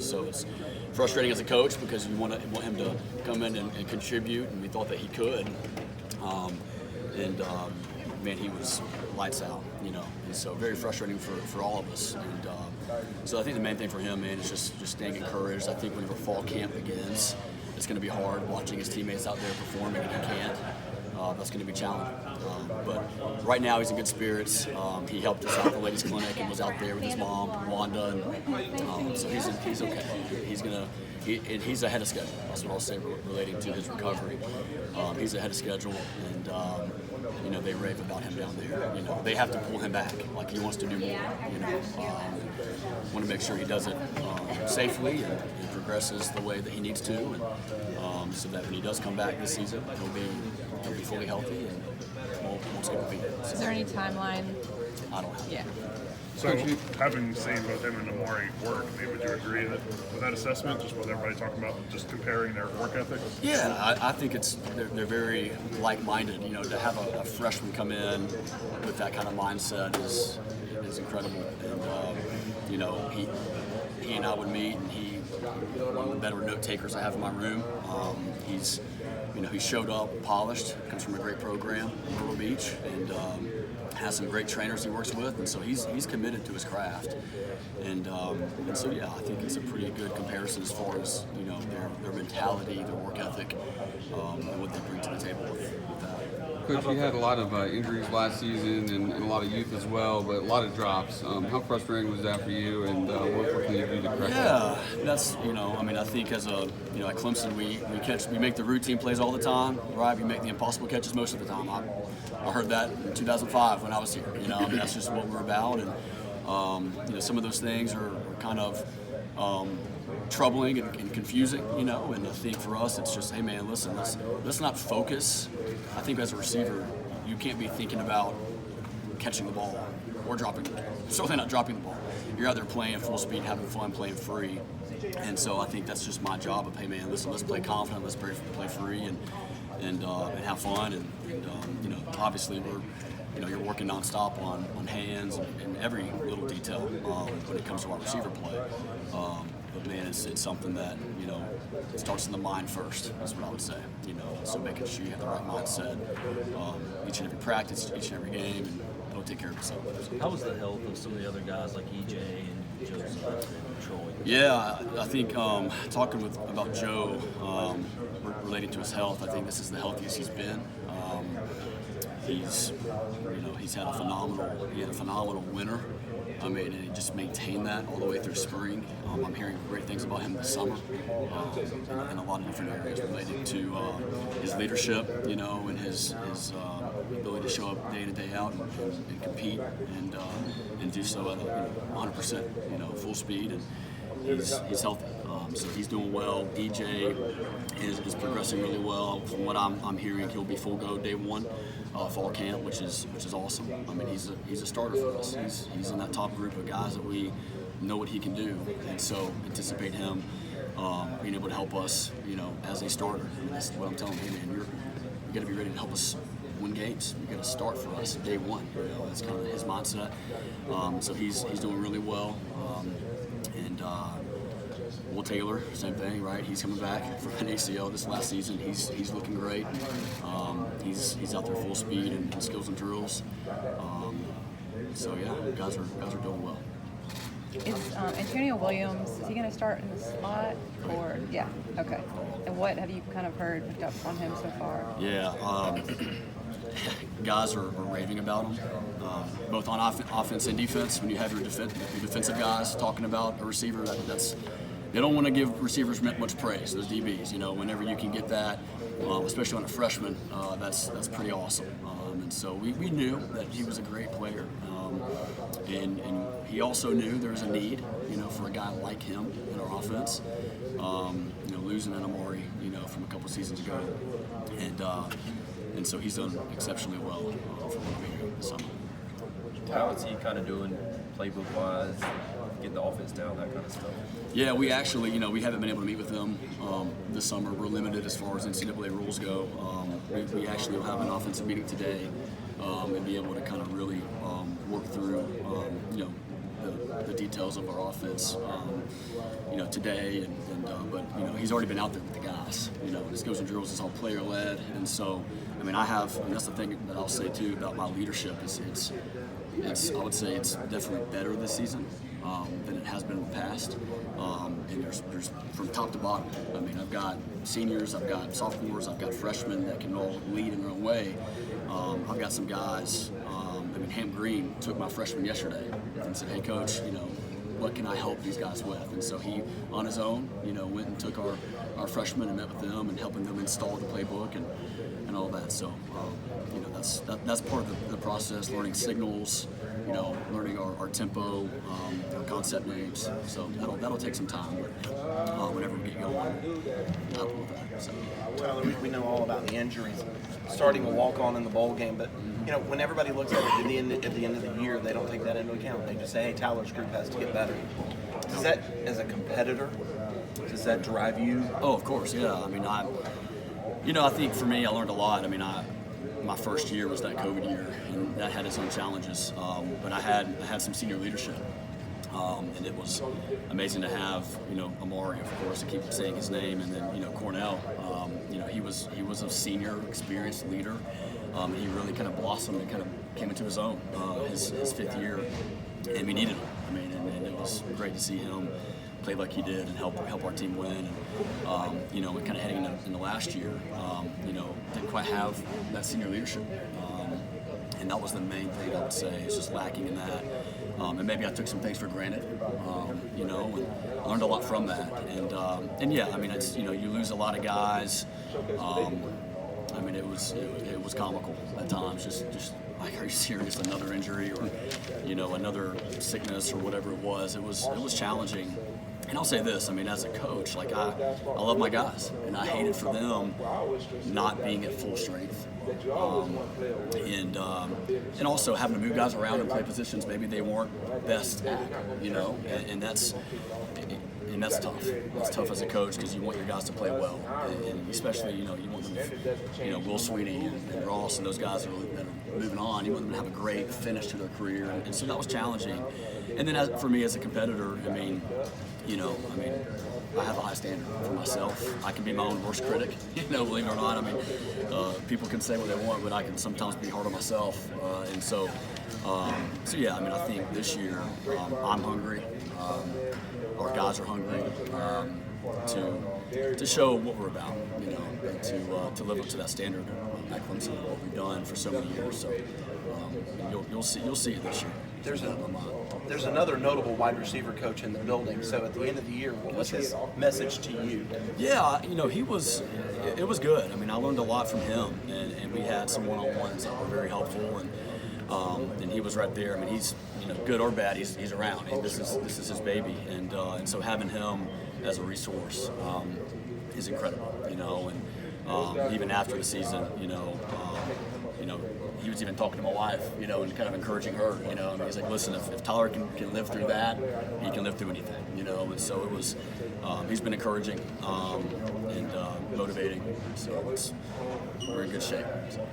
so it's frustrating as a coach because you want him to come in and contribute, and we thought that he could. Man, he was lights out, and so very frustrating for all of us. And so I think the main thing for him, man, is just staying encouraged. I think whenever fall camp begins, it's going to be hard watching his teammates out there performing and he can't. That's going to be challenging. But right now he's in good spirits. He helped us out at the ladies' clinic and was out there with his mom, Wanda, and so he's okay. He's ahead of schedule. That's what I'll say relating to his recovery. He's ahead of schedule, and they rave about him down there. They have to pull him back. Like, he wants to do more. Want to make sure he does it safely and progresses the way that he needs to, and so that when he does come back this season, he'll be fully healthy and won't skip a beat. So, is there any timeline? I don't have. Yeah. So, having seen both him and Amari work, would you agree with that assessment, just what everybody talking about, just comparing their work ethics? Yeah, I think they're very like-minded. To have a freshman come in with that kind of mindset is incredible. And he and I would meet, and he one of the better note takers I have in my room. He showed up polished, comes from a great program in Myrtle Beach, and has some great trainers he works with, and so he's committed to his craft. And so yeah, I think it's a pretty good comparison as far as their mentality, their work ethic, and what they bring to the table with that. Coach, you had a lot of injuries last season and a lot of youth as well, but a lot of drops. How frustrating was that for you, and what can you do to correct that? Yeah, that's I think as at Clemson we make the routine plays all the time, right? We make the impossible catches most of the time. I heard that in 2005 when I was here. That's just what we're about, and some of those things are kind of troubling and confusing, and I think for us it's just, hey man, listen, let's not focus. I think as a receiver, you can't be thinking about catching the ball or dropping the ball. Certainly not dropping the ball. You're out there playing full speed, having fun, playing free, and so I think that's just my job of, hey man, listen, let's play confident, let's play free, and have fun, and obviously you're working nonstop on hands and every little detail when it comes to our receiver play. But man, it's something that it starts in the mind first. That's what I would say. So making sure you have the right mindset each and every practice, each and every game, and it'll take care of itself. How was the health of some of the other guys like EJ and Joseph and Troy? Yeah, I think talking about Joe relating to his health, I think this is the healthiest he's been. He's had a phenomenal winter. And he just maintained that all the way through spring. I'm hearing great things about him this summer in a lot of different areas related to his leadership, and his ability to show up day in and day out and compete and do so at 100%, full speed, and he's healthy. So he's doing well. EJ is progressing really well. From what I'm hearing, he'll be full go day one, fall camp, which is awesome. He's a starter for us. He's in that top group of guys that we know what he can do, and so anticipate him being able to help us, as a starter. That's what I'm telling him. Hey man, you got to be ready to help us win games. You got to start for us day one. That's kind of his mindset. So he's doing really well, and. Will Taylor, same thing, right? He's coming back from an ACL this last season. He's looking great. He's out there full speed and skills and drills. So yeah, guys are doing well. Is Antonio Williams, is he going to start in the slot, or yeah? Okay. And what have you kind of picked up on him so far? Yeah, guys are raving about him, both on offense and defense. When you have your defensive guys talking about a receiver, they don't want to give receivers much praise, those DBs. Whenever you can get that, especially on a freshman, that's pretty awesome. And so we knew that he was a great player, and he also knew there was a need, for a guy like him in our offense. Losing an Amari, from a couple seasons ago, and so he's done exceptionally well for what we do this summer. How is he kind of doing playbook-wise, getting the offense down, that kind of stuff? Yeah, we actually, we haven't been able to meet with them this summer. We're limited as far as NCAA rules go. We actually will have an offensive meeting today and be able to kind of really work through, the details of our offense, today, but he's already been out there with the guys. This goes and drills is all player led, and so and that's the thing that I'll say too about my leadership is I would say it's definitely better this season than it has been in the past, and there's from top to bottom. I mean, I've got seniors, I've got sophomores, I've got freshmen that can all lead in their own way. I've got some guys. Ham Green took my freshman yesterday and said, "Hey, coach, what can I help these guys with?" And so he, on his own, went and took our freshmen and met with them and helping them install the playbook and all that. So, that's part of the process, learning signals, learning our tempo, our concept names. So that'll take some time, but whenever we get going, we'll help with that. So. Tyler, we know all about the injuries, starting a walk-on in the bowl game, but when everybody looks at it at the end of the year, they don't take that into account. They just say, "Hey, Tyler's group has to get better." Does that, as a competitor, does that drive you? Oh, of course, yeah. I think for me, I learned a lot. My first year was that COVID year, and that had its own challenges. But I had some senior leadership. And it was amazing to have, Amari, of course, to keep saying his name, and then, Cornell. He was a senior, experienced leader. He really kind of blossomed and kind of came into his own his fifth year, and we needed him. And it was great to see him play like he did and help our team win. And kind of heading into last year, didn't quite have that senior leadership. And that was the main thing I would say is just lacking in that. And maybe I took some things for granted, and learned a lot from that. And yeah, it's you lose a lot of guys. It was comical at times. Just like, are you serious? Another injury or another sickness or whatever it was. It was challenging. And I'll say this, as a coach, I love my guys, and I hated for them not being at full strength. And also having to move guys around and play positions maybe they weren't best at, and that's tough. It's tough as a coach because you want your guys to play well, and especially you want them, Will Sweeney and Ross and those guys that are moving on. You want them to have a great finish to their career, and so that was challenging. And then for me as a competitor, I have a high standard for myself. I can be my own worst critic, believe it or not. People can say what they want, but I can sometimes be hard on myself. So yeah, I think this year I'm hungry. Our guys are hungry to show what we're about, and to live up to that standard at Clemson, what we've done for so many years. So you'll see it this year. There's another notable wide receiver coach in the building. So at the end of the year, what was his message to you? Yeah, it was good. I learned a lot from him, and we had some one-on-ones that were very helpful, and he was right there. He's good or bad, he's around. This is his baby, and so having him as a resource is incredible. And even after the season, he was even talking to my wife, and kind of encouraging her, he's like, listen, if Tyler can live through that, he can live through anything, and so it was, he's been encouraging and motivating, so we're in good shape. So.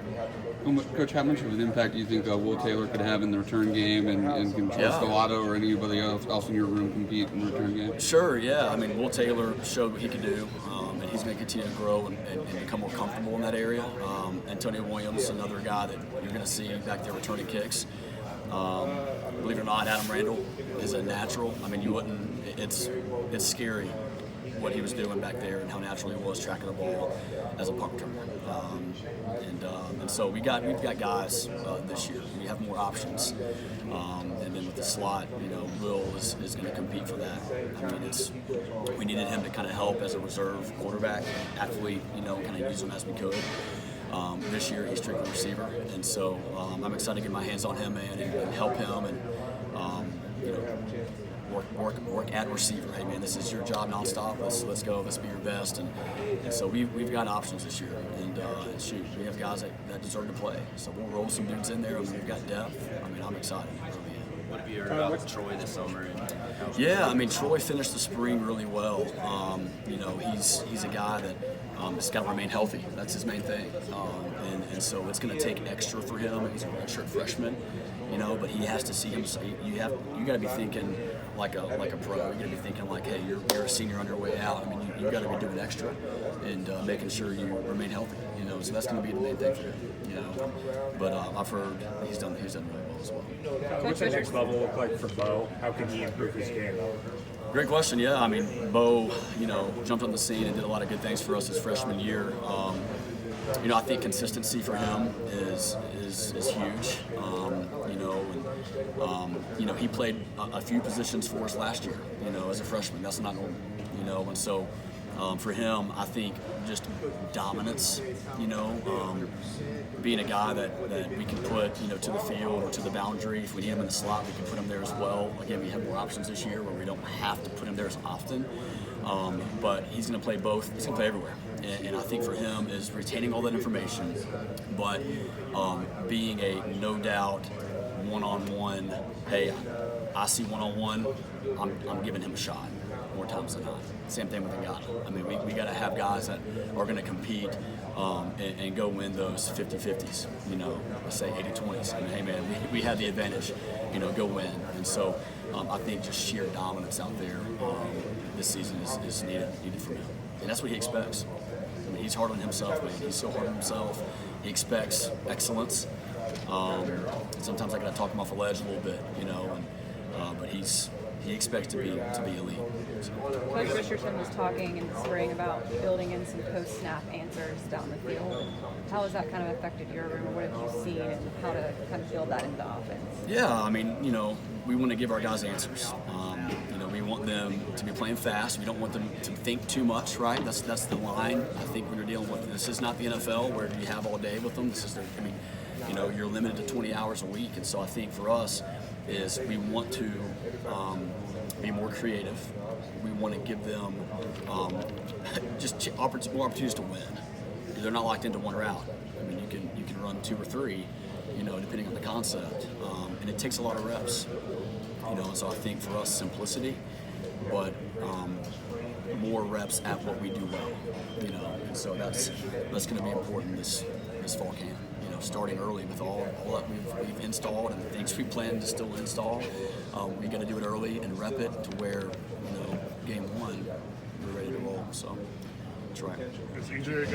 Coach, how much of an impact do you think Will Taylor could have in the return game and can Stellato or anybody else in your room compete in the return game? Sure, yeah. Will Taylor showed what he could do, and he's going to continue to grow and become more comfortable in that area. Antonio Williams, another guy that you're going to see back there returning kicks. Believe it or not, Adam Randall is a natural. You wouldn't. It's scary what he was doing back there and how natural he was tracking the ball as a punt returner. And so we've got guys this year. We have more options. And then with the slot, Will is going to compete for that. We needed him to kind of help as a reserve quarterback, athlete, kind of use him as we could. This year he's strictly receiver, and so I'm excited to get my hands on him, man, and help him and work at receiver. Hey, man, this is your job nonstop. Let's go. Let's be your best. And so we've got options this year, and shoot, we have guys that deserve to play. So we'll roll some dudes in there. We've got depth. I'm excited. What have you heard about Troy this summer? Yeah, Troy finished the spring really well. He's a guy that has got to remain healthy. That's his main thing. And so it's going to take extra for him. He's a redshirt freshman. you know. But he has to see him. You got to be thinking like a pro. You got to be thinking like, hey, you're a senior on your way out. I mean, you got to be doing extra and making sure you remain healthy. You know, so that's going to be the main thing for him. You know, but I've heard he's done really well as well. What's the next level look like for Bo? How can he improve his game? Great question. Yeah, I mean, Bo, you know, jumped on the scene and did a lot of good things for us his freshman year. You know, I think consistency for him is huge. You know, and, you know, he played a few positions for us last year. You know, as a freshman, that's not normal. You know, and so for him, I think just dominance. You know, being a guy that we can put, you know, to the field or to the boundary. If we need him in the slot, we can put him there as well. Again, we have more options this year where we don't have to put him there as often. But he's going to play both. He's going to play everywhere. And I think for him is retaining all that information, but being a no doubt one-on-one. Hey, I see one-on-one. I'm giving him a shot more times than not. Same thing with a guy. I mean, we got to have guys that are going to compete and go win those 50-50s. You know, let's say 80-20s. I mean, hey man, we have the advantage. You know, go win. And so I think just sheer dominance out there this season is needed from him, and that's what he expects. I mean, he's hard on himself, man. He's so hard on himself. He expects excellence. Sometimes I got to talk him off a ledge a little bit, you know. But he expects to be elite. So. Coach Richardson was talking in the spring about building in some post-snap answers down the field. How has that kind of affected your room, or what have you seen, and how to kind of build that into the offense? Yeah, I mean, you know, we want to give our guys answers. You know, we want them to be playing fast. We don't want them to think too much, right? That's the line. I think when you're dealing with this is not the NFL where you have all day with them. This is I mean, you know, you're limited to 20 hours a week, and so I think for us is we want to be more creative. We want to give them just more opportunities to win. They're not locked into one route. I mean, you can run 2 or 3, you know, depending on the concept, and it takes a lot of reps. You know, and so I think for us, simplicity, but more reps at what we do well. You know, and so that's going to be important this fall camp. You know, starting early with all that we've installed and the things we plan to still install. We got to do it early and rep it to where, you know, game 1 we're ready to roll. So that's right. Is EJ